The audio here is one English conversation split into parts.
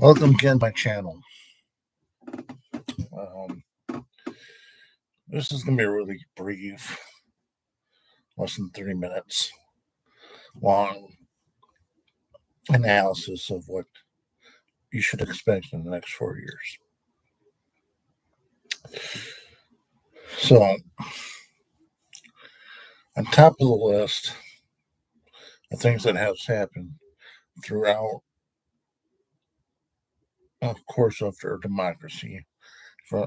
Welcome again to my channel. Um, this is going to be a really brief, less than 30 minutes long analysis of what you should expect in the next 4 years. So, on top of the list of things that has happened throughout, of course, after democracy,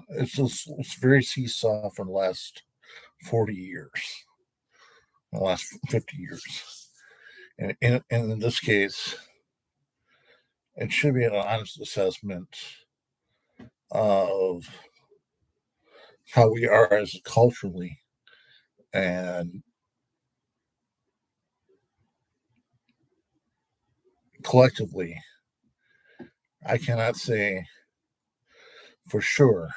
it's very seesaw for the last 40 years, the last 50 years. And in this case, it should be an honest assessment of how we are as culturally and collectively. I cannot say for sure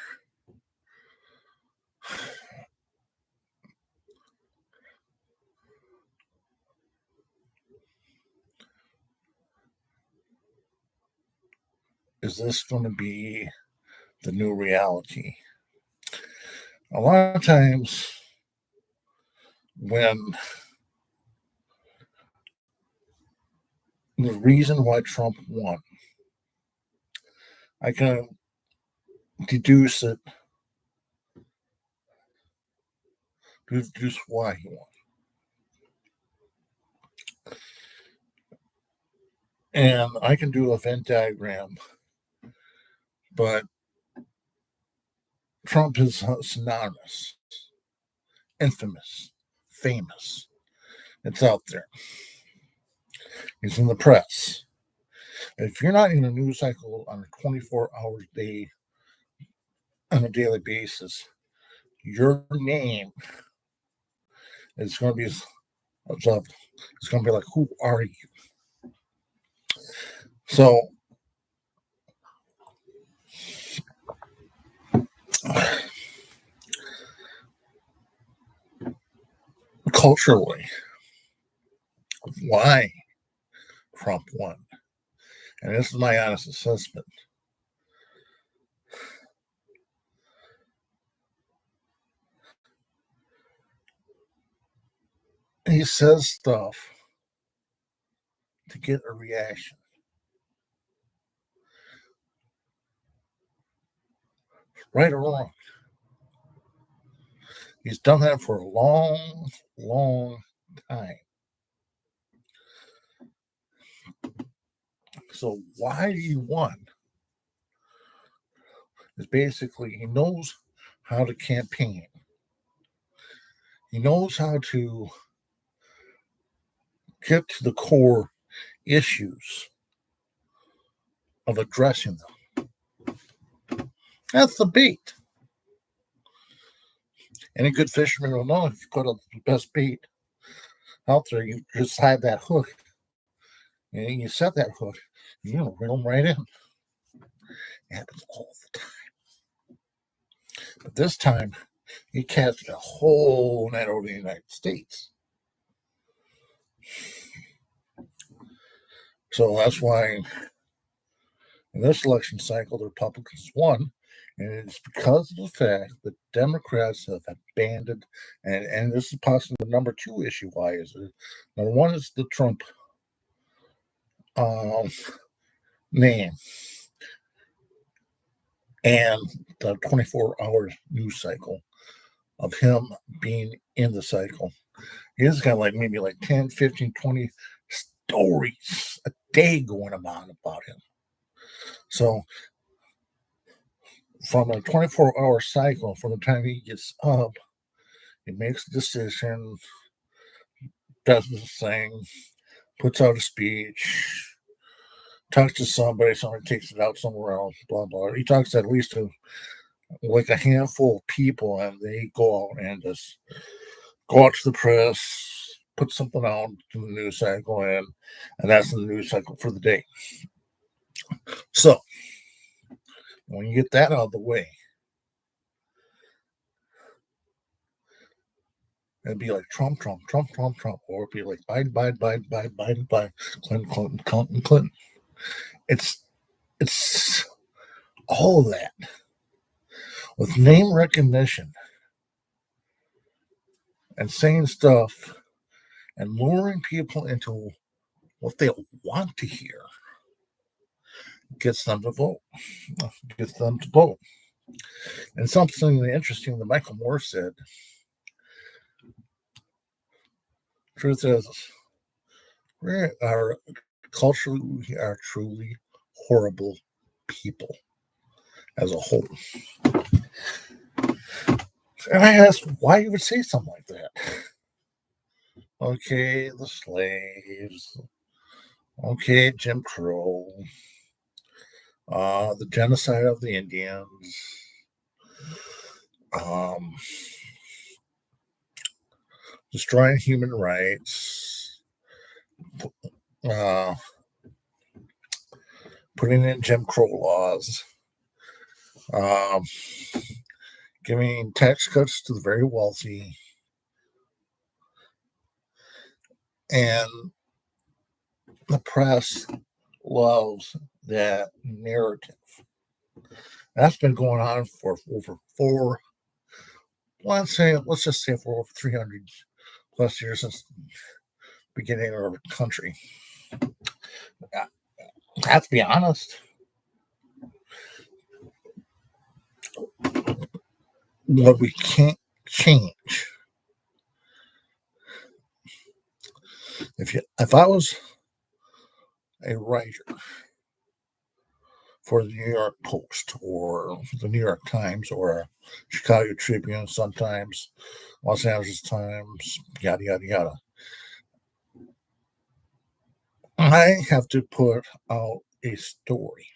is this going to be the new reality. A lot of times when the reason why Trump won, I can deduce why he won. And I can do a Venn diagram, but Trump is synonymous, infamous, famous. It's out there. He's in the press. If you're not in a news cycle on a 24-hour day, on a daily basis, your name is going to be it's going to be like, who are you? So culturally, why Trump won, and this is my honest assessment. He says stuff to get a reaction. Right or wrong. He's done that for a long, long time. So why he won is basically he knows how to campaign. He knows how to get to the core issues of addressing them. That's the bait. Any good fisherman will know if you put the best bait out there, you just have that hook. And you set that hook, you're going to reel them right in. It happens all the time. But this time, he cast a whole net over the United States. So that's why in this election cycle, the Republicans won. And it's because of the fact that Democrats have abandoned, and this is possibly the number two issue. Why is it? Number one is the Trump name and the 24-hour news cycle of him being in the cycle. He's got maybe 10, 15, 20 stories a day going on about him. So from a 24-hour cycle, from the time he gets up, he makes a decision, does his thing, puts out a speech, talks to somebody takes it out somewhere else, blah, blah. He talks at least to a handful of people, and they go out and just go out to the press, put something out to the news cycle, and that's the news cycle for the day. So when you get that out of the way, it'd be like Trump, Trump, Trump, Trump, Trump, or it'd be like Biden, Biden, Biden, Biden, Biden, Biden, Clinton, Clinton, Clinton, Clinton. It's It's all of that with name recognition and saying stuff and luring people into what they want to hear gets them to vote. Gets them to vote. And something interesting that Michael Moore said. Truth is, we are culturally, we are truly horrible people as a whole. And I asked why you would say something like that. Okay, the slaves. Okay, Jim Crow. The genocide of the Indians. Um, destroying human rights. Uh, putting in Jim Crow laws. Giving tax cuts to the very wealthy. And the press loves that narrative. That's been going on for over let's just say for over 300 plus years since the beginning of our country. I have to be honest. What we can't change. If I was a writer for the New York Post or the New York Times or Chicago Tribune, sometimes Los Angeles Times, yada yada yada, I have to put out a story.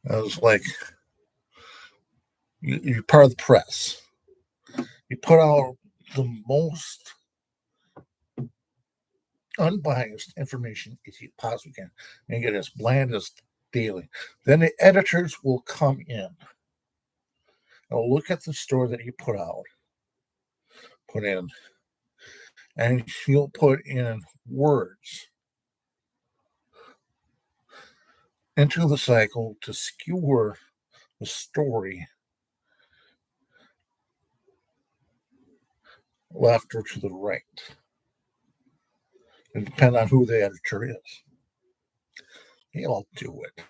It's like you're part of the press. You put out the most unbiased information as you possibly can and get as bland as daily. Then the editors will come in and look at the story that you put in, and you'll put in words into the cycle to skewer the story left or to the right. It depends on who the editor is. He'll do it.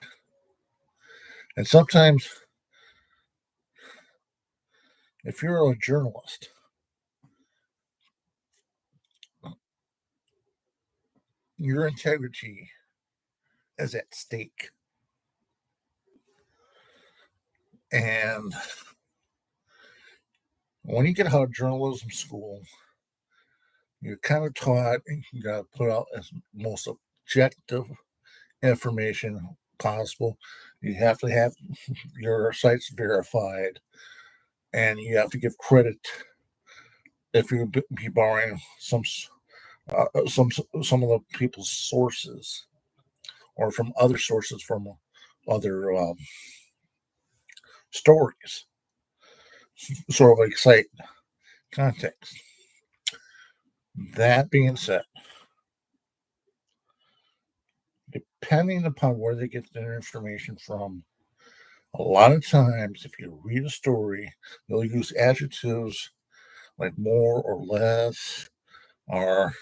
And sometimes, if you're a journalist, your integrity is at stake. And when you get out of journalism school, you're kind of taught you got to put out as most objective information possible. You have to have your sites verified, and you have to give credit if you be borrowing some of the people's sources or from other sources from other stories, sort of like site context. That being said, depending upon where they get their information from, a lot of times, if you read a story, they'll use adjectives like more or less, or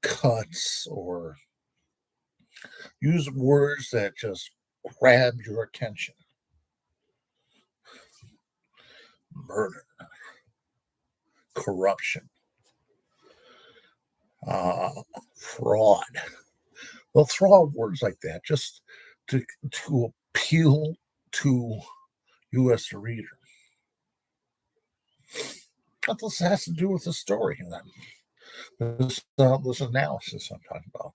cuts, or use words that just grab your attention. Murder, corruption, fraud. They'll throw out words like that just to appeal to you as the reader. What this has to do with the story then? This analysis I'm talking about.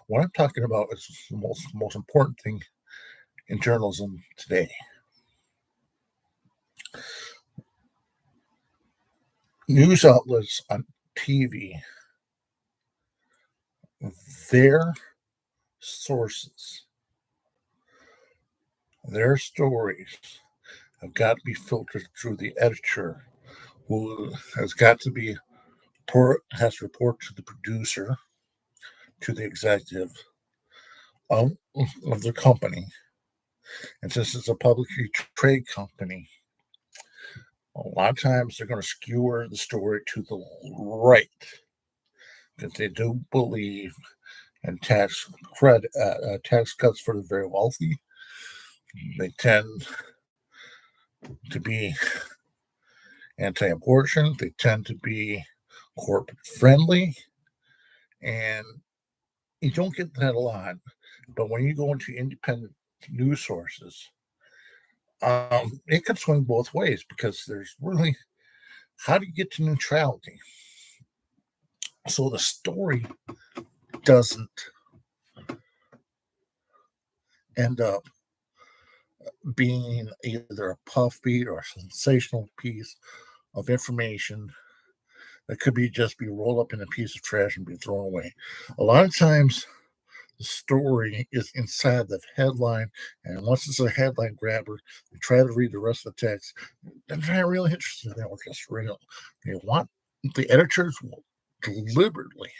What I'm talking about is the most important thing in journalism today. News outlets on TV, their sources, their stories have got to be filtered through the editor, who has got to report to the producer to the executive of, of the company. And since it's a publicly traded company, a lot of times they're going to skewer the story to the right because they do believe in tax cuts for the very wealthy. They tend to be anti-abortion. They tend to be corporate friendly, and you don't get that a lot. But when you go into independent news sources, it can swing both ways because there's really how do you get to neutrality? So the story doesn't end up being either a puff beat or a sensational piece of information that could be just be rolled up in a piece of trash and be thrown away. A lot of times the story is inside the headline, and once it's a headline grabber, they try to read the rest of the text. They're not really interested in that. Just real. They want the editors will deliberately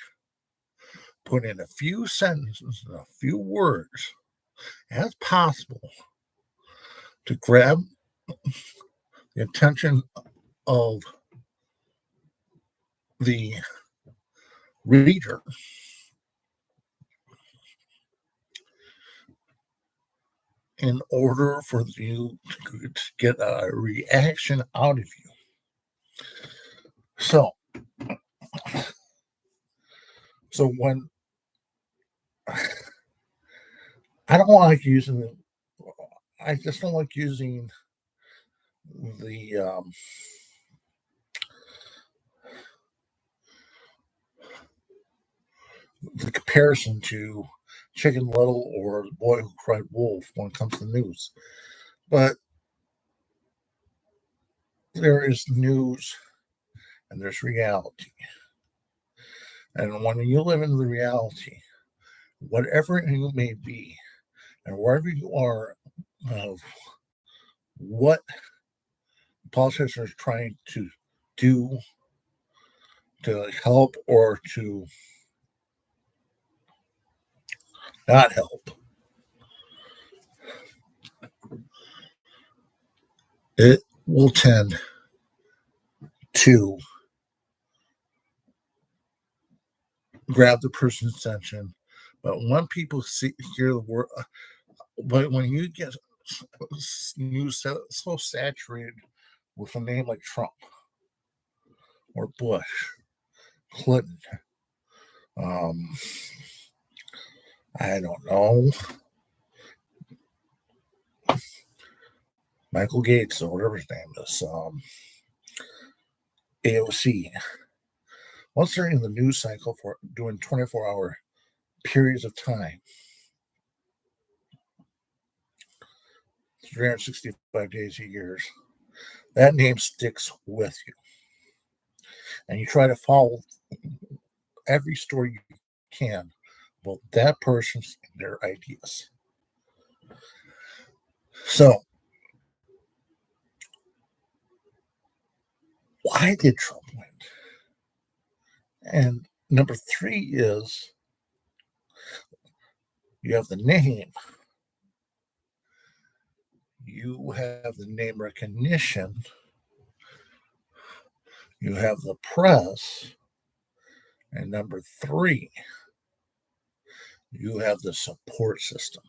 put in a few sentences and a few words as possible to grab the attention of the reader in order for you to get a reaction out of you. So when I don't like using I just don't like using the comparison to Chicken Little or The Boy Who Cried Wolf when it comes to news. But there is news and there's reality. And when you live in the reality, whatever you may be, and wherever you are, of what politicians are trying to do to help or to not help, it will tend to grab the person's attention. But when people hear the word, but when you get news so saturated with a name like Trump or Bush, Clinton, I don't know, Michael Gates or whatever his name is, AOC. Once they're in the news cycle for doing 24-hour periods of time, 365 days a year, that name sticks with you. And you try to follow every story you can about that person's and their ideas. So, why did Trump win? And number 3 is you have the name, you have the name recognition, you have the press, and number 3, you have the support system.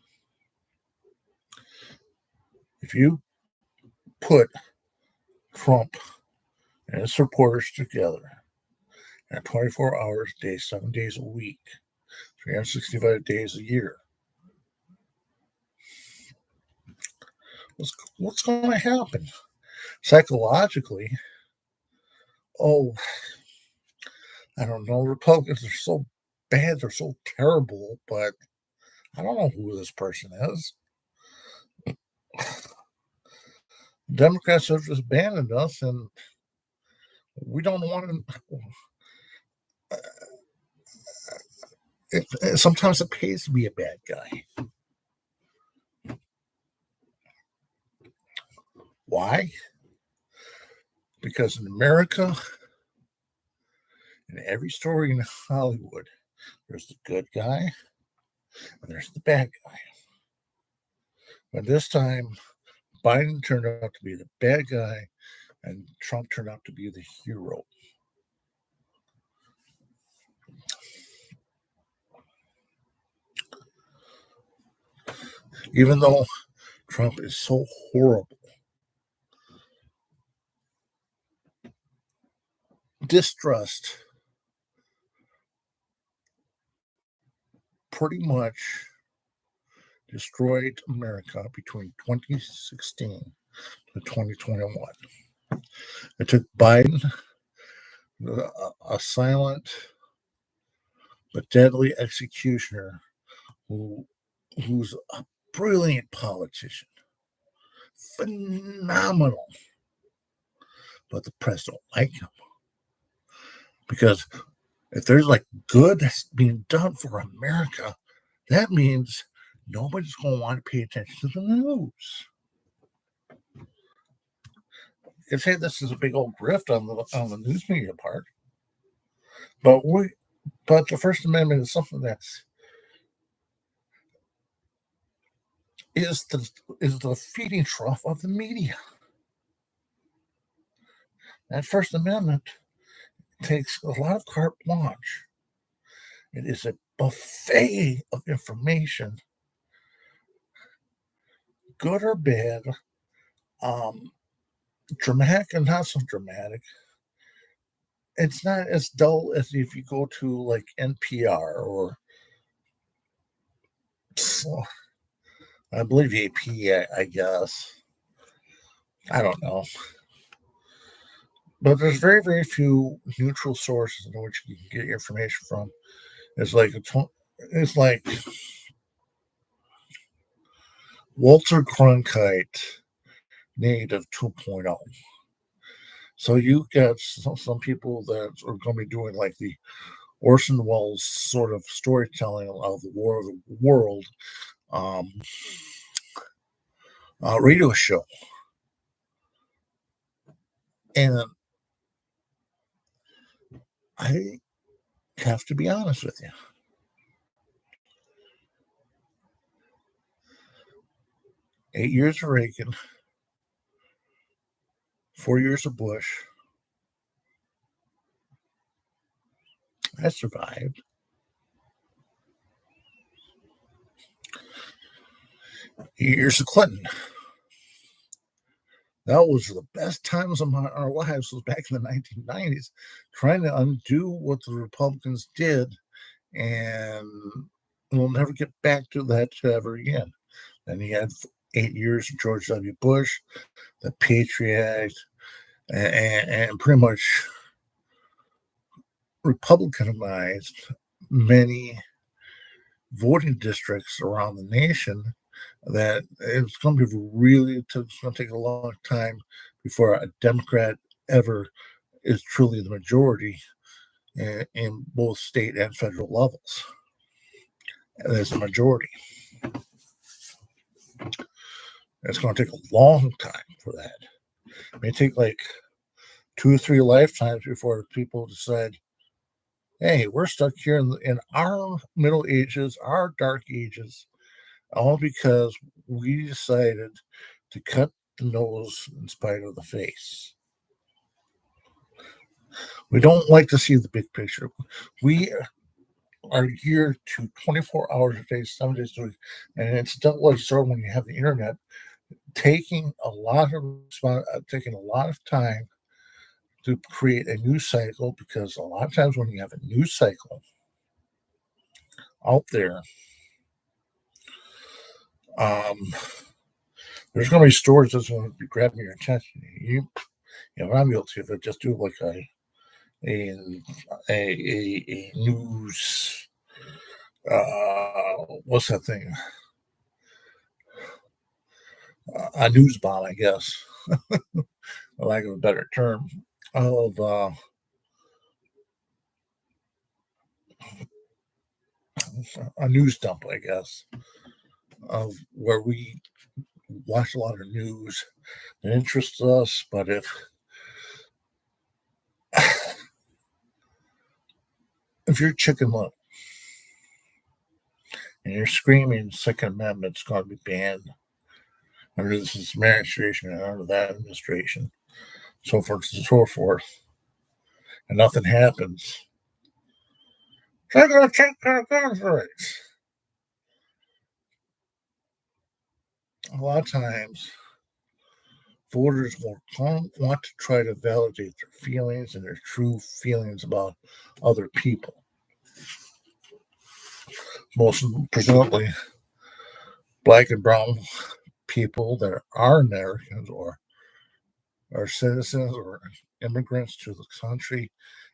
If you put Trump and his supporters together at 24 hours a day, 7 days a week, 365 days a year, what's going to happen? Psychologically, I don't know, Republicans are so bad, they're so terrible, but I don't know who this person is. Democrats have just abandoned us, and we don't want to. Sometimes it pays to be a bad guy. Why? Because in America, in every story in Hollywood, There's the good guy, and there's the bad guy. But this time, Biden turned out to be the bad guy, and Trump turned out to be the hero. Even though Trump is so horrible, distrust pretty much destroyed America between 2016 to 2021. It took Biden, a silent but deadly executioner who's a brilliant politician, phenomenal, but the press don't like him because if there's like good that's being done for America, that means nobody's going to want to pay attention to the news. You can say this is a big old grift on the news media part, but the First Amendment is something that's is the feeding trough of the media. That First Amendment takes a lot of carte blanche. It is a buffet of information, good or bad, dramatic and not so dramatic. It's not as dull as if you go to like NPR or I believe AP, I guess. I don't know. But there's very, very few neutral sources in which you can get your information from. It's like Walter Cronkite Native 2.0. So you get some people that are going to be doing like the Orson Welles sort of storytelling of the War of the World radio show. And I have to be honest with you. Eight years of Reagan, 4 years of Bush. I survived. Years of Clinton. That was the best times of our lives was back in the 1990s, trying to undo what the Republicans did, and we'll never get back to that ever again. Then he had 8 years of George W. Bush, the Patriot Act, and pretty much Republicanized many voting districts around the nation that it's going to be it's going to take a long time before a Democrat ever is truly the majority in both state and federal levels. There's a majority. It's going to take a long time for that. It may take like 2 or 3 lifetimes before people decide, hey, we're stuck here in our Middle Ages, our Dark Ages, all because we decided to cut the nose in spite of the face. We don't like to see the big picture. We are geared to 24 hours a day, 7 days a week, and it's double-edged sword when you have the internet, taking a lot of time to create a news cycle, because a lot of times when you have a news cycle out there, there's going to be stories that's going to be grabbing your attention. I'm guilty of it. Just do like a news. What's that thing? A news bomb, I guess, for lack of a better term, of a news dump, I guess, of where we watch a lot of news that interests us, but if you're chicken little, And you're screaming the Second Amendment's going to be banned under this administration and under that administration, so forth and so forth, and nothing happens. They're going to take our guns rights. A lot of times, voters will want to try to validate their feelings and their true feelings about other people. Most presumably, black and brown people that are Americans or are citizens or immigrants to the country,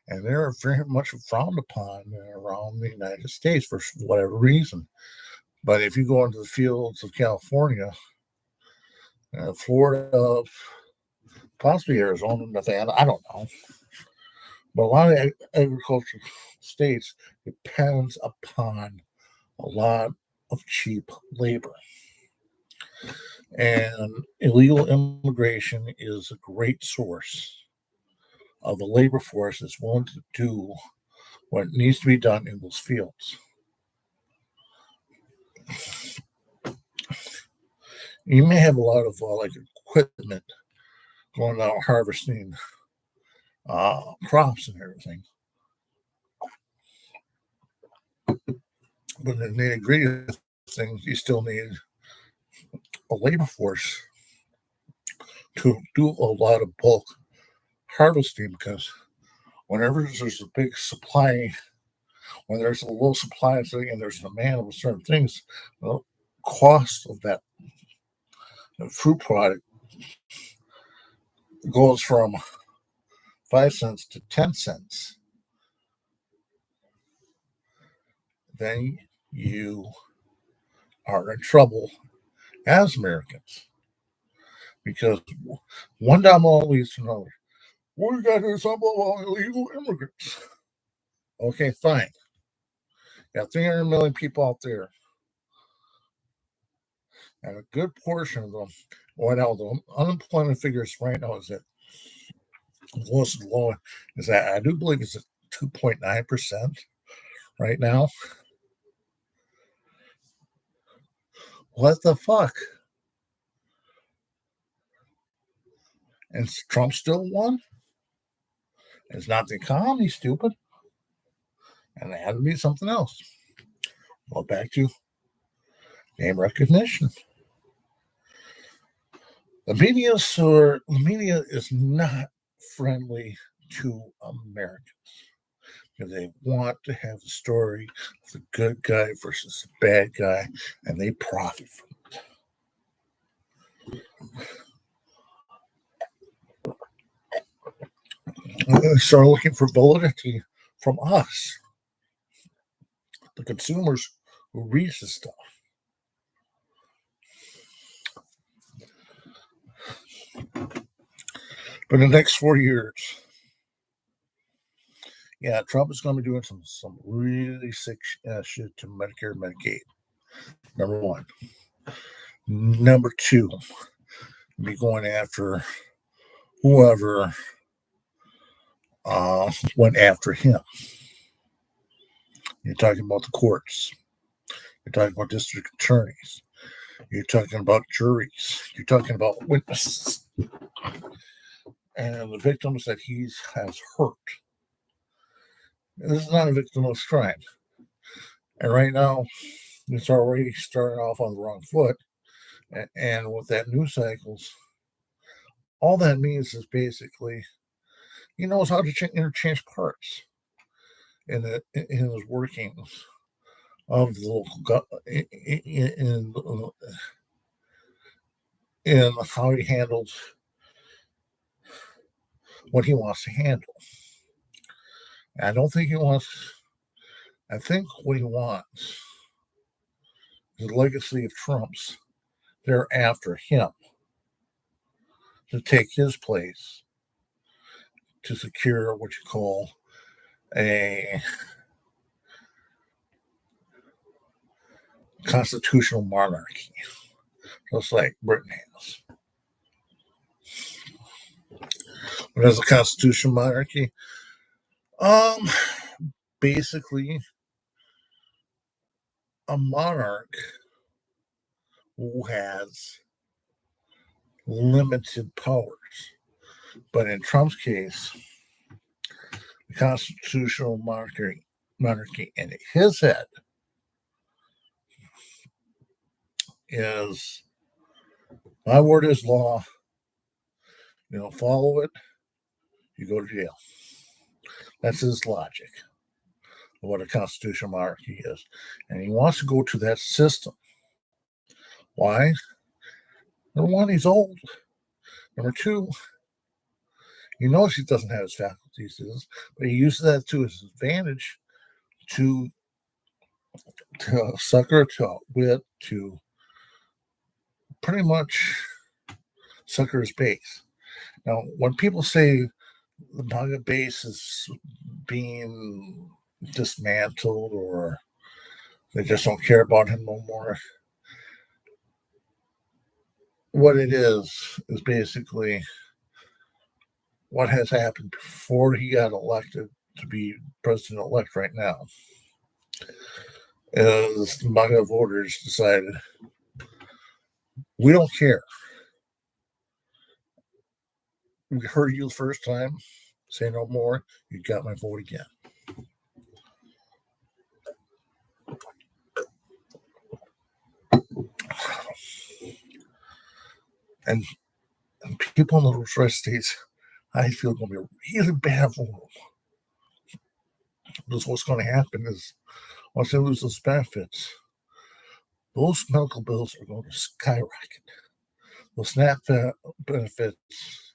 and they're very much frowned upon around the United States for whatever reason. But if you go into the fields of California, Florida, possibly Arizona, Nevada, I don't know. But a lot of agricultural states depends upon a lot of cheap labor. And illegal immigration is a great source of the labor force that's willing to do what needs to be done in those fields. You may have a lot of like equipment going out harvesting crops and everything. But in the nitty-gritty of things, you still need a labor force to do a lot of bulk harvesting, because whenever there's a big supply, when there's a low supply and there's a demand of certain things, the cost of that fruit product goes from 5 cents to 10 cents. Then you are in trouble as Americans, because one domino leads to another. We got to do something about illegal immigrants. Okay, fine. You got 300 million people out there, and a good portion of them, well, now the unemployment figures right now is that the lowest low is that I do believe it's at 2.9% right now. What the fuck? And Trump still won? It's not the economy, stupid. And it had to be something else. Well, back to name recognition. The media is not friendly to Americans, because they want to have the story of the good guy versus the bad guy, and they profit from it. They start looking for validity from us, the consumers who read this stuff. But in the next 4 years, yeah, Trump is going to be doing some really sick shit to Medicare and Medicaid. Number one. Number two, be going after whoever went after him. You're talking about the courts. You're talking about district attorneys. You're talking about juries. You're talking about witnesses. And the victims that he has hurt. And this is not a victimless crime. And right now, it's already starting off on the wrong foot. And with that news cycles, all that means is basically he knows how to interchange parts in his workings of the local in how he handles what he wants to handle. And I don't think he wants. I think what he wants is the legacy of Trump's. They're after him to take his place to secure what you call a constitutional monarchy, just like Britain has. What is a constitutional monarchy? Basically, a monarch who has limited powers. But in Trump's case, the constitutional monarchy in his head is my word is law. You don't follow it, you go to jail. That's his logic of what a constitutional monarchy is. And he wants to go to that system. Why? Number one, he's old. Number two, he knows he doesn't have his faculties, but he uses that to his advantage to sucker, to wit, to pretty much sucker his base. Now, when people say the MAGA base is being dismantled or they just don't care about him no more, what it is basically what has happened before he got elected to be president-elect right now. Is the MAGA voters decided, we don't care. We heard you the first time, say no more, you got my vote again. And people in those red states, I feel going to be really bad for them. Because what's going to happen is once they lose those benefits, those medical bills are going to skyrocket. Those SNAP benefits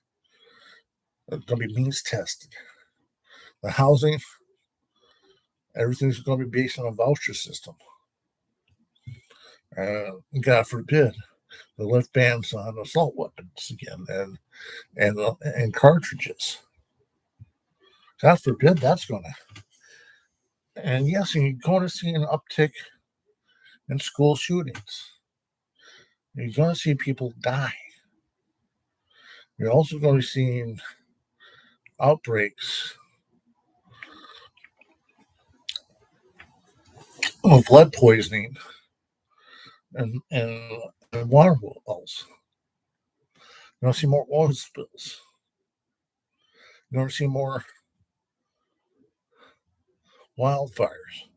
are going to be means tested. The housing, everything's going to be based on a voucher system. God forbid, they lift bans on assault weapons again and cartridges. God forbid that's going to. And yes, you're going to see an uptick in school shootings. You're going to see people die. You're also going to be seeing outbreaks of lead poisoning and water wells. You're going to see more oil spills. You're going to see more wildfires.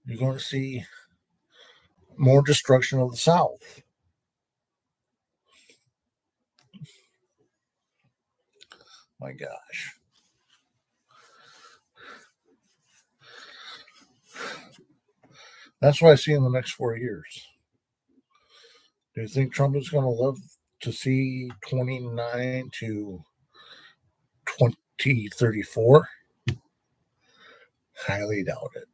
You're going to see more destruction of the South. My gosh. That's what I see in the next 4 years. Do you think Trump is going to live to see 29 to 2034? Highly doubt it.